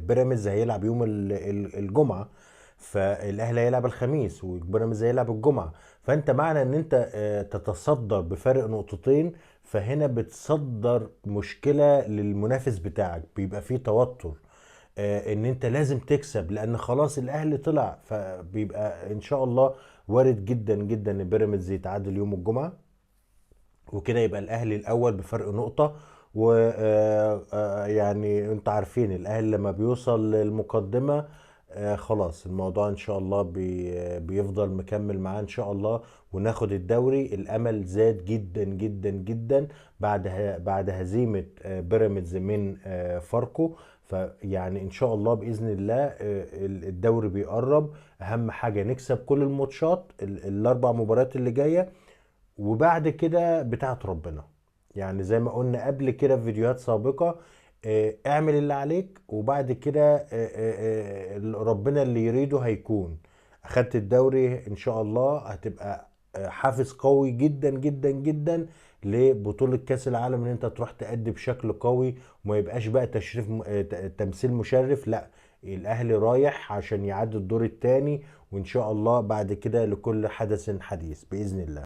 بيراميدز هيلعب يوم الجمعه، فالاهلي هيلعب الخميس وبيراميدز هيلعب الجمعه. فانت معنى ان انت تتصدر بفارق نقطتين، فهنا بتصدر مشكله للمنافس بتاعك، بيبقى فيه توتر ان انت لازم تكسب لان خلاص الاهلي طلع. فبيبقى ان شاء الله وارد جدا جدا ان بيراميدز يتعادل يوم الجمعه، وكده يبقى الاهلي الاول بفرق نقطة. و يعني انت عارفين الاهلي لما بيوصل للمقدمة خلاص الموضوع ان شاء الله بيفضل مكمل معاه ان شاء الله، وناخد الدوري. الامل زاد جدا جدا جدا بعد هزيمة بيراميدز من فاركو. فيعني ان شاء الله باذن الله الدوري بيقرب. اهم حاجة نكسب كل الماتشات الاربع مباريات اللي جاية، وبعد كده بتاعت ربنا. يعني زي ما قلنا قبل كده في فيديوهات سابقة، اعمل اللي عليك وبعد كده ربنا اللي يريده هيكون. اخدت الدوري ان شاء الله هتبقى حافز قوي جدا جدا جدا لبطولة كأس العالم، ان انت تروح تأدي بشكل قوي وما يبقاش بقى تشريف تمثيل مشرف، لا، الاهلي رايح عشان يعدي الدور الثاني، وان شاء الله بعد كده لكل حدث حديث بإذن الله.